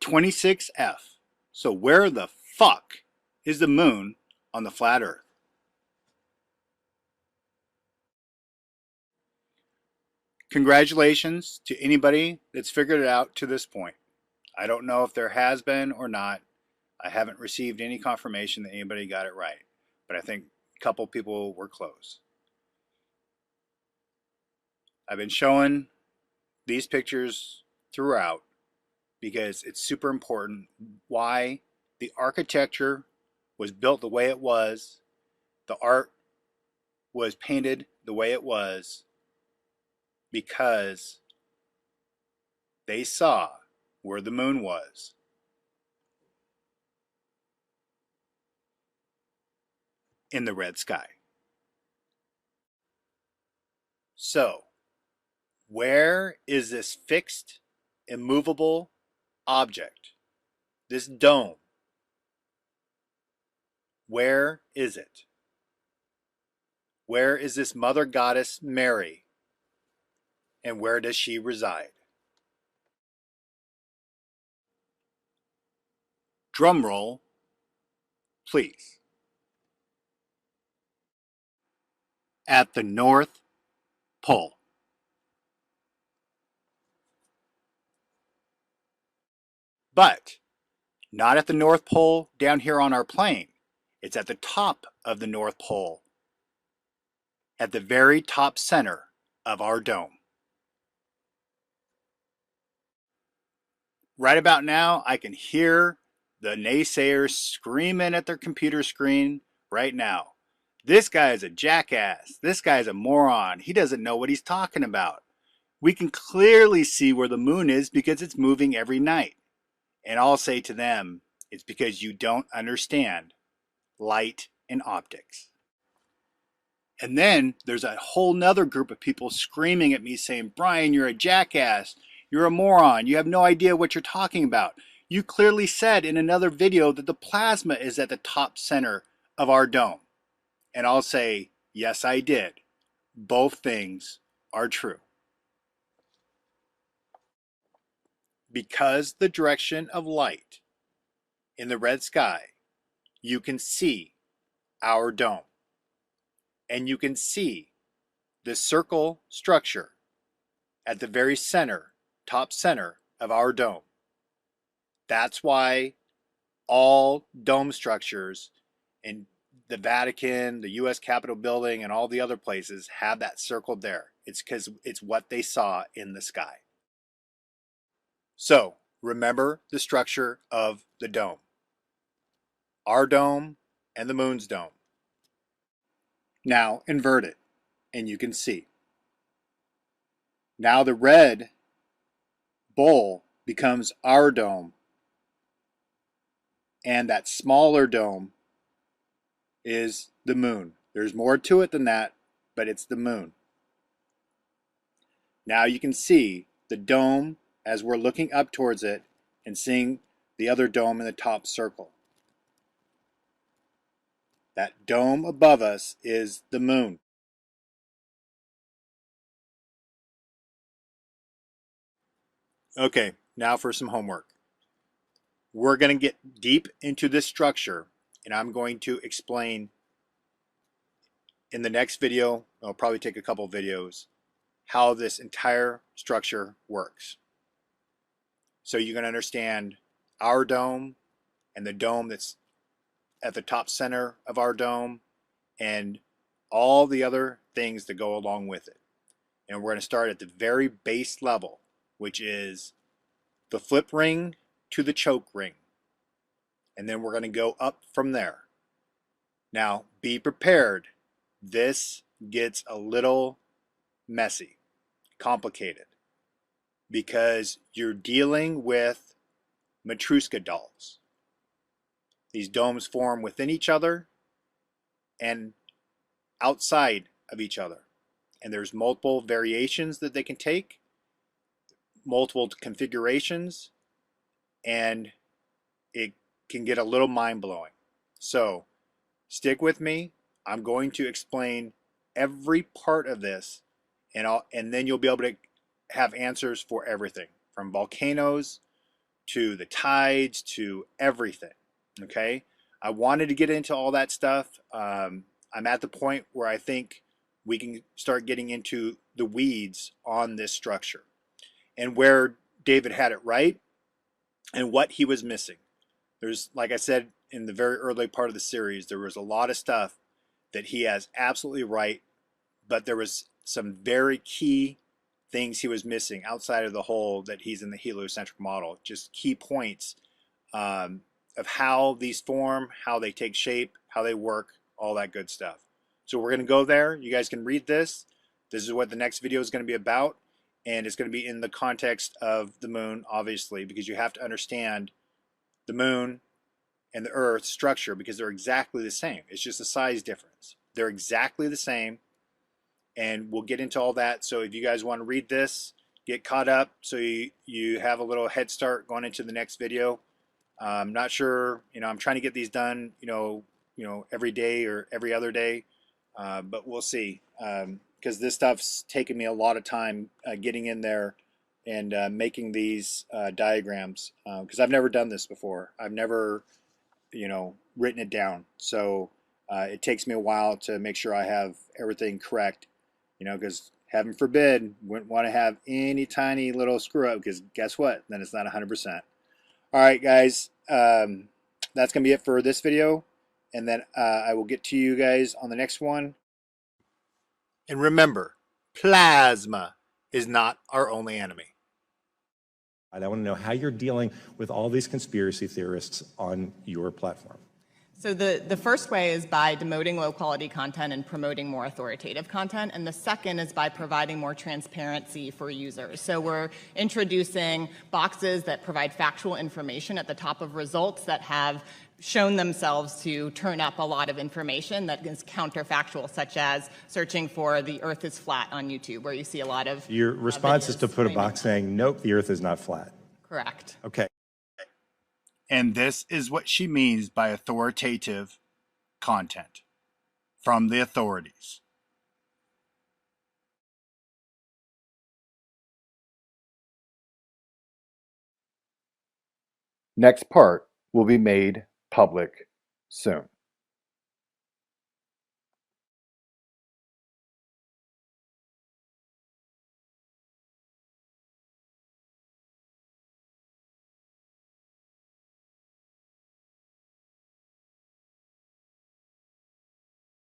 26F. So where the fuck is the moon on the flat Earth? Congratulations to anybody that's figured it out to this point. I don't know if there has been or not. I haven't received any confirmation that anybody got it right, but I think a couple people were close. I've been showing these pictures throughout because it's super important why the architecture was built the way it was, the art was painted the way it was, because they saw where the moon was. In the red sky. So, where is this fixed, immovable object? This dome. Where is it? Where is this mother goddess Mary? And where does she reside? Drum roll, please. At the North Pole. But not at the North Pole down here on our plane. It's at the top of the North Pole, at the very top center of our dome. Right about now, I can hear the naysayers screaming at their computer screen right now. This guy is a jackass. This guy's a moron. He doesn't know what he's talking about. We can clearly see where the moon is because it's moving every night. And I'll say to them, it's because you don't understand light and optics. And then there's a whole nother group of people screaming at me saying, Brian, you're a jackass. You're a moron. You have no idea what you're talking about. You clearly said in another video that the plasma is at the top center of our dome. And I'll say, yes, I did. Both things are true. Because the direction of light in the red sky, you can see our dome. And you can see the circle structure at the very center, top center of our dome. That's why all dome structures in the Vatican, the US Capitol building, and all the other places have that circled there. It's because it's what they saw in the sky. So remember the structure of the dome. Our dome and the moon's dome. Now invert it and you can see. Now the red bowl becomes our dome, and that smaller dome is the moon. There's more to it than that, but it's the moon. Now you can see the dome as we're looking up towards it and seeing the other dome in the top circle. That dome above us is the moon. Okay, now for some homework. We're going to get deep into this structure, and I'm going to explain in the next video, I'll probably take a couple videos, how this entire structure works. So you can understand our dome and the dome that's at the top center of our dome and all the other things that go along with it. And we're going to start at the very base level, which is the flip ring to the choke ring. And then we're going to go up from there. Now, be prepared. This gets a little messy, complicated, because you're dealing with Matryoshka dolls. These domes form within each other and outside of each other. And there's multiple variations that they can take, multiple configurations, and it can get a little mind-blowing. So stick with me. I'm going to explain every part of this, and then you'll be able to have answers for everything, from volcanoes to the tides, to everything. Okay. I wanted to get into all that stuff. I'm at the point where I think we can start getting into the weeds on this structure and where David had it right and what he was missing. There's, like I said in the very early part of the series, there was a lot of stuff that he has absolutely right, but there was some very key things he was missing outside of the whole that he's in the heliocentric model. Just key points of how these form, how they take shape, how they work, all that good stuff. So we're going to go there. You guys can read this. This is what the next video is going to be about. And it's going to be in the context of the moon, obviously, because you have to understand the moon and the Earth structure because they're exactly the same. It's just a size difference. They're exactly the same. And we'll get into all that. So if you guys want to read this, get caught up so you have a little head start going into the next video. I'm not sure, I'm trying to get these done, every day or every other day, but we'll see. Because this stuff's taken me a lot of time getting in there and making these diagrams. Because I've never done this before. I've never, written it down. So it takes me a while to make sure I have everything correct. Because heaven forbid, wouldn't want to have any tiny little screw up, because guess what? Then it's not 100%. All right, guys, that's going to be it for this video. And then I will get to you guys on the next one. And remember, plasma is not our only enemy. I want to know how you're dealing with all these conspiracy theorists on your platform. So the first way is by demoting low-quality content and promoting more authoritative content, and the second is by providing more transparency for users. So we're introducing boxes that provide factual information at the top of results that have shown themselves to turn up a lot of information that is counterfactual, such as searching for the Earth is flat on YouTube, where you see a lot of Your response is to put a box saying, nope, the Earth is not flat. Correct. Okay. And this is what she means by authoritative content from the authorities. Next part will be made public soon.